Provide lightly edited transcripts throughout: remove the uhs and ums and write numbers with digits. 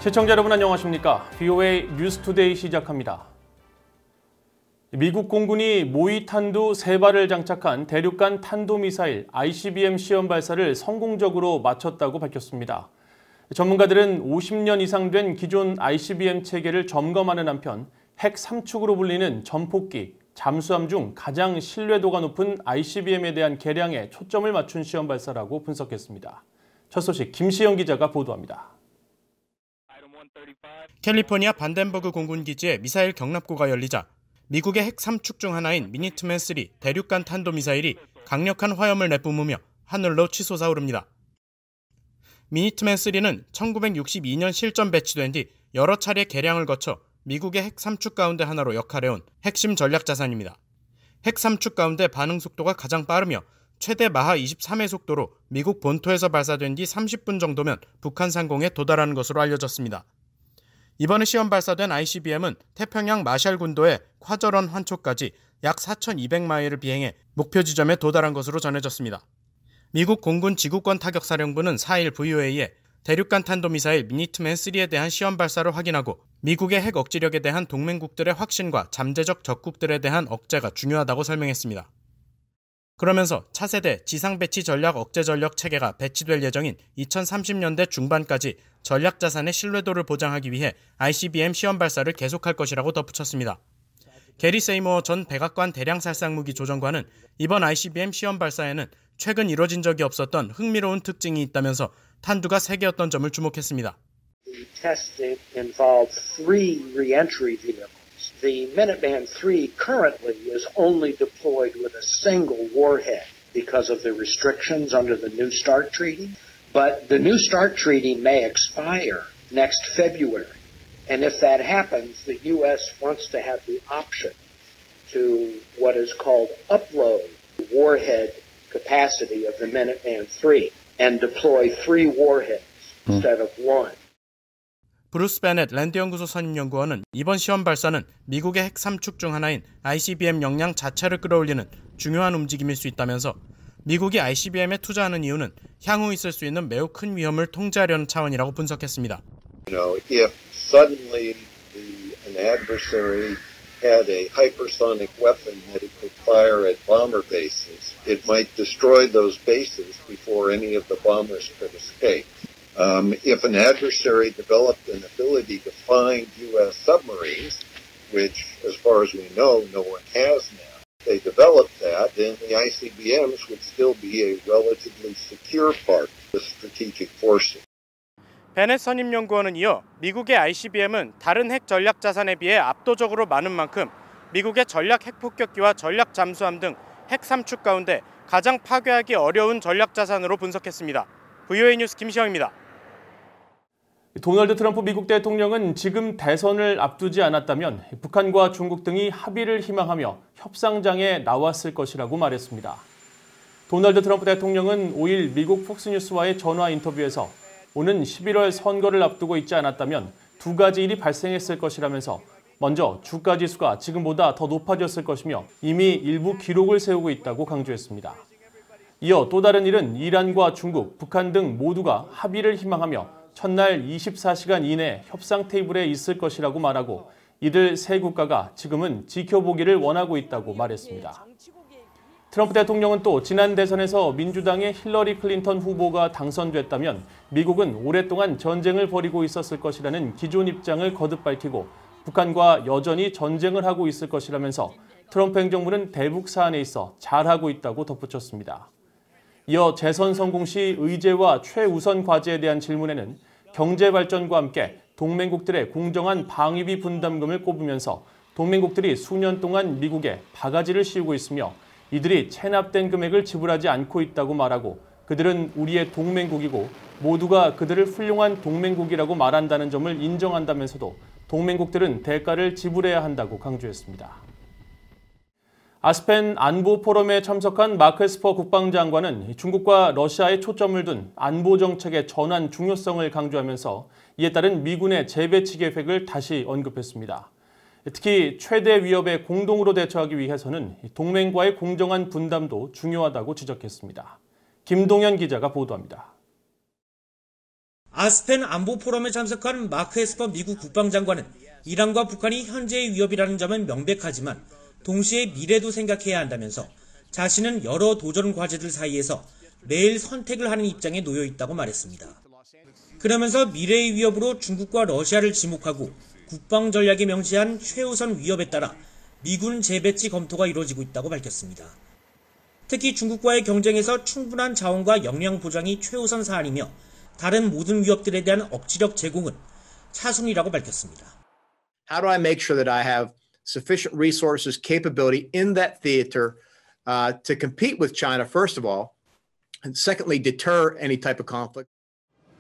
시청자 여러분 안녕하십니까? VOA 뉴스투데이 시작합니다. 미국 공군이 모의탄두 3발을 장착한 대륙간 탄도미사일 ICBM 시험 발사를 성공적으로 마쳤다고 밝혔습니다. 전문가들은 50년 이상 된 기존 ICBM 체계를 점검하는 한편 핵 3축으로 불리는 전폭기, 잠수함 중 가장 신뢰도가 높은 ICBM에 대한 개량에 초점을 맞춘 시험 발사라고 분석했습니다. 첫 소식 김시영 기자가 보도합니다. 캘리포니아 반덴버그 공군기지에 미사일 경납고가 열리자 미국의 핵 3축 중 하나인 미니트맨3 대륙간 탄도미사일이 강력한 화염을 내뿜으며 하늘로 치솟아 오릅니다. 미니트맨 3는 1962년 실전 배치된 뒤 여러 차례 개량을 거쳐 미국의 핵 3축 가운데 하나로 역할해온 핵심 전략 자산입니다. 핵 3축 가운데 반응 속도가 가장 빠르며 최대 마하 23의 속도로 미국 본토에서 발사된 뒤 30분 정도면 북한 상공에 도달하는 것으로 알려졌습니다. 이번에 시험 발사된 ICBM은 태평양 마샬 군도의 콰저런 환초까지 약 4,200마일을 비행해 목표 지점에 도달한 것으로 전해졌습니다. 미국 공군 지구권 타격사령부는 4일 VOA에 대륙간 탄도미사일 미니트맨 3에 대한 시험 발사를 확인하고 미국의 핵 억지력에 대한 동맹국들의 확신과 잠재적 적국들에 대한 억제가 중요하다고 설명했습니다. 그러면서 차세대 지상배치 전략 억제 전력 체계가 배치될 예정인 2030년대 중반까지 전략자산의 신뢰도를 보장하기 위해 ICBM 시험 발사를 계속할 것이라고 덧붙였습니다. 게리 세이모어 전 백악관 대량살상무기 조정관은 이번 ICBM 시험 발사에는 최근 이뤄진 적이 없었던 흥미로운 특징이 있다면서 탄두가 3개였던 점을 주목했습니다. The testing involved 3 re-entry vehicles. The Minuteman III currently is only deployed with a single warhead because of the restrictions under the New START Treaty. But the New START Treaty may expire next February. And if that happens, the U.S. wants to have the option to what is called upload the warhead capacity of the Minuteman III and deploy 3 warheads instead of 1. 브루스 베넷 랜드연구소 선임연구원은 이번 시험 발사는 미국의 핵 3축 중 하나인 ICBM 역량 자체를 끌어올리는 중요한 움직임일 수 있다면서 미국이 ICBM에 투자하는 이유는 향후 있을 수 있는 매우 큰 위험을 통제하려는 차원이라고 분석했습니다. If suddenly an adversary had a hypersonic weapon that it could fire at bomber bases, it might destroy those bases before any of the bombers could escape. If an adversary developed an ability to find U.S. submarines, which, as far as we know, no one has now, if they developed that, then the ICBMs would still be a relatively secure part of the strategic forces. 베넷 선임연구원은 이어 미국의 ICBM은 다른 핵 전략 자산에 비해 압도적으로 많은 만큼 미국의 전략 핵폭격기와 전략 잠수함 등 핵 3축 가운데 가장 파괴하기 어려운 전략 자산으로 분석했습니다. VOA 뉴스 김시영입니다. 도널드 트럼프 미국 대통령은 지금 대선을 앞두지 않았다면 북한과 중국 등이 합의를 희망하며 협상장에 나왔을 것이라고 말했습니다. 도널드 트럼프 대통령은 5일 미국 폭스뉴스와의 전화 인터뷰에서 오는 11월 선거를 앞두고 있지 않았다면 2가지 일이 발생했을 것이라면서 먼저 주가 지수가 지금보다 더 높아졌을 것이며 이미 일부 기록을 세우고 있다고 강조했습니다. 이어 또 다른 일은 이란과 중국, 북한 등 모두가 합의를 희망하며 첫날 24시간 이내 협상 테이블에 있을 것이라고 말하고 이들 세 국가가 지금은 지켜보기를 원하고 있다고 말했습니다. 트럼프 대통령은 또 지난 대선에서 민주당의 힐러리 클린턴 후보가 당선됐다면 미국은 오랫동안 전쟁을 벌이고 있었을 것이라는 기존 입장을 거듭 밝히고 북한과 여전히 전쟁을 하고 있을 것이라면서 트럼프 행정부는 대북 사안에 있어 잘하고 있다고 덧붙였습니다. 이어 재선 성공 시 의제와 최우선 과제에 대한 질문에는 경제 발전과 함께 동맹국들의 공정한 방위비 분담금을 꼽으면서 동맹국들이 수년 동안 미국에 바가지를 씌우고 있으며 이들이 체납된 금액을 지불하지 않고 있다고 말하고 그들은 우리의 동맹국이고 모두가 그들을 훌륭한 동맹국이라고 말한다는 점을 인정한다면서도 동맹국들은 대가를 지불해야 한다고 강조했습니다. 아스펜 안보 포럼에 참석한 마크 에스퍼 국방장관은 중국과 러시아에 초점을 둔 안보 정책의 전환 중요성을 강조하면서 이에 따른 미군의 재배치 계획을 다시 언급했습니다. 특히 최대 위협에 공동으로 대처하기 위해서는 동맹과의 공정한 분담도 중요하다고 지적했습니다. 김동현 기자가 보도합니다. 아스펜 안보 포럼에 참석한 마크 에스퍼 미국 국방장관은 이란과 북한이 현재의 위협이라는 점은 명백하지만 동시에 미래도 생각해야 한다면서 자신은 여러 도전 과제들 사이에서 매일 선택을 하는 입장에 놓여 있다고 말했습니다. 그러면서 미래의 위협으로 중국과 러시아를 지목하고 국방 전략에 명시한 최우선 위협에 따라 미군 재배치 검토가 이루어지고 있다고 밝혔습니다. 특히 중국과의 경쟁에서 충분한 자원과 역량 보장이 최우선 사안이며 다른 모든 위협들에 대한 억지력 제공은 차순위라고 밝혔습니다. How do I make sure that I have sufficient resources, capability in that theater to compete with China, first of all, and secondly, deter any type of conflict.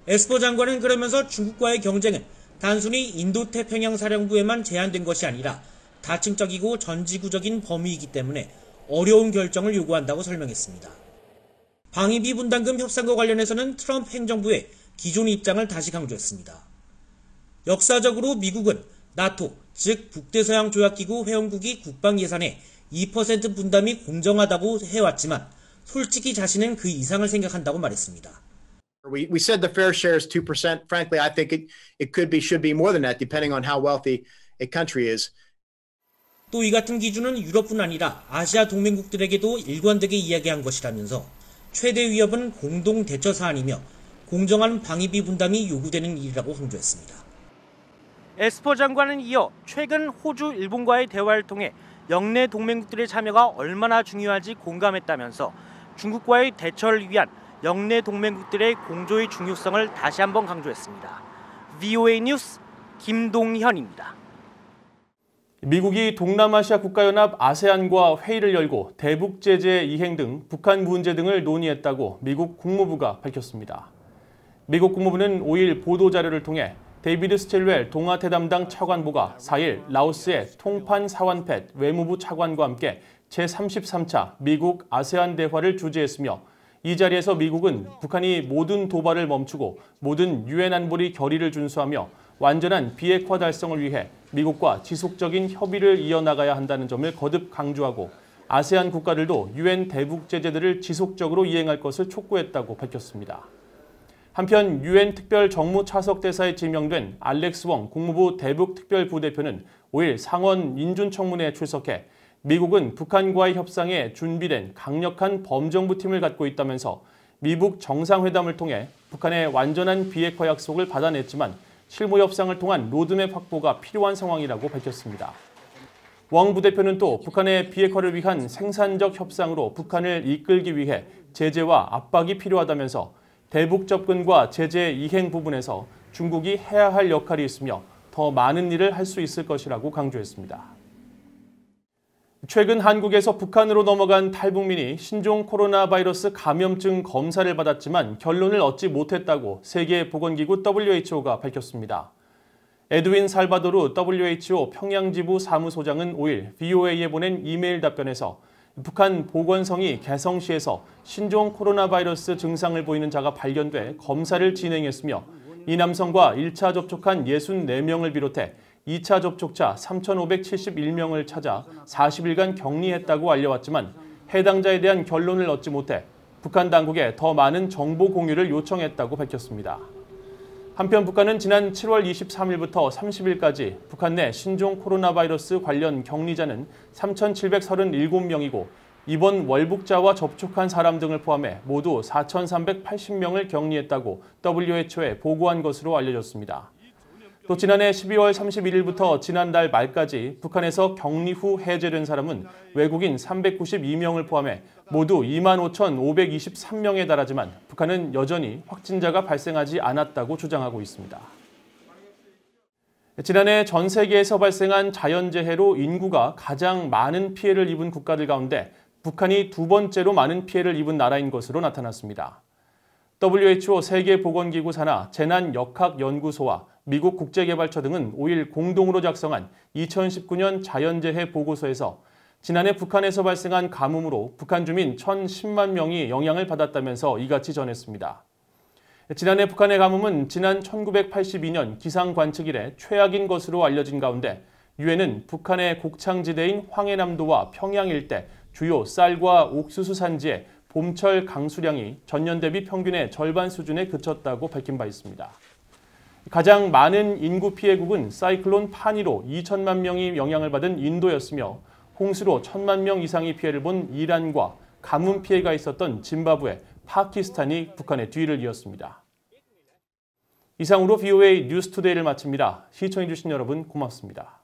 에스퍼 장관은 그러면서 중국과의 경쟁은 단순히 인도태평양 사령부에만 제한된 것이 아니라 다층적이고 전지구적인 범위이기 때문에 어려운 결정을 요구한다고 설명했습니다. 방위비 분담금 협상과 관련해서는 트럼프 행정부의 기존 입장을 다시 강조했습니다. 역사적으로 미국은 나토, 즉 북대서양 조약기구 회원국이 국방 예산의 2% 분담이 공정하다고 해왔지만 솔직히 자신은 그 이상을 생각한다고 말했습니다. We said the fair share is 2%. Frankly, I think it could be, should be more than that, depending on how wealthy a country is. 또 이 같은 기준은 유럽뿐 아니라 아시아 동맹국들에게도 일관되게 이야기한 것이라면서 최대 위협은 공동 대처 사안이며 공정한 방위비 분담이 요구되는 일이라고 강조했습니다. 에스퍼 장관은 이어 최근 호주, 일본과의 대화를 통해 영내 동맹국들의 참여가 얼마나 중요한지 공감했다면서 중국과의 대처를 위한 영내 동맹국들의 공조의 중요성을 다시 한번 강조했습니다. VOA 뉴스 김동현입니다. 미국이 동남아시아 국가연합 아세안과 회의를 열고 대북 제재 이행 등 북한 문제 등을 논의했다고 미국 국무부가 밝혔습니다. 미국 국무부는 5일 보도자료를 통해 데이비드 스틸웰 동아태 담당 차관보가 4일 라오스의 통판 사완팻 외무부 차관과 함께 제33차 미국 아세안 대화를 주재했으며 이 자리에서 미국은 북한이 모든 도발을 멈추고 모든 유엔 안보리 결의를 준수하며 완전한 비핵화 달성을 위해 미국과 지속적인 협의를 이어나가야 한다는 점을 거듭 강조하고 아세안 국가들도 유엔 대북 제재들을 지속적으로 이행할 것을 촉구했다고 밝혔습니다. 한편 유엔 특별 정무 차석 대사에 지명된 알렉스 웡 국무부 대북 특별부대표는 5일 상원 인준청문회에 출석해 미국은 북한과의 협상에 준비된 강력한 범정부팀을 갖고 있다면서 미북 정상회담을 통해 북한의 완전한 비핵화 약속을 받아냈지만 실무 협상을 통한 로드맵 확보가 필요한 상황이라고 밝혔습니다. 웡 부대표는 또 북한의 비핵화를 위한 생산적 협상으로 북한을 이끌기 위해 제재와 압박이 필요하다면서 대북 접근과 제재 이행 부분에서 중국이 해야 할 역할이 있으며 더 많은 일을 할 수 있을 것이라고 강조했습니다. 최근 한국에서 북한으로 넘어간 탈북민이 신종 코로나 바이러스 감염증 검사를 받았지만 결론을 얻지 못했다고 세계보건기구 WHO가 밝혔습니다. 에드윈 살바도르 WHO 평양지부 사무소장은 5일 VOA에 보낸 이메일 답변에서 북한 보건성이 개성시에서 신종 코로나 바이러스 증상을 보이는 자가 발견돼 검사를 진행했으며 이 남성과 1차 접촉한 64명을 비롯해 2차 접촉자 3,571명을 찾아 40일간 격리했다고 알려왔지만 해당자에 대한 결론을 얻지 못해 북한 당국에 더 많은 정보 공유를 요청했다고 밝혔습니다. 한편 북한은 지난 7월 23일부터 30일까지 북한 내 신종 코로나 바이러스 관련 격리자는 3,737명이고 이번 월북자와 접촉한 사람 등을 포함해 모두 4,380명을 격리했다고 WHO에 보고한 것으로 알려졌습니다. 또 지난해 12월 31일부터 지난달 말까지 북한에서 격리 후 해제된 사람은 외국인 392명을 포함해 모두 25,523명에 달하지만 북한은 여전히 확진자가 발생하지 않았다고 주장하고 있습니다. 지난해 전 세계에서 발생한 자연재해로 인구가 가장 많은 피해를 입은 국가들 가운데 북한이 두 번째로 많은 피해를 입은 나라인 것으로 나타났습니다. WHO 세계보건기구 산하 재난역학연구소와 미국 국제개발처 등은 5일 공동으로 작성한 2019년 자연재해 보고서에서 지난해 북한에서 발생한 가뭄으로 북한 주민 1,010만 명이 영향을 받았다면서 이같이 전했습니다. 지난해 북한의 가뭄은 지난 1982년 기상관측 이래 최악인 것으로 알려진 가운데 유엔은 북한의 곡창지대인 황해남도와 평양 일대 주요 쌀과 옥수수 산지에 봄철 강수량이 전년 대비 평균의 절반 수준에 그쳤다고 밝힌 바 있습니다. 가장 많은 인구 피해국은 사이클론 파니로 2천만 명이 영향을 받은 인도였으며 홍수로 1,000만 명 이상이 피해를 본 이란과 가뭄 피해가 있었던 짐바브웨, 파키스탄이 북한의 뒤를 이었습니다. 이상으로 VOA 뉴스투데이를 마칩니다. 시청해주신 여러분 고맙습니다.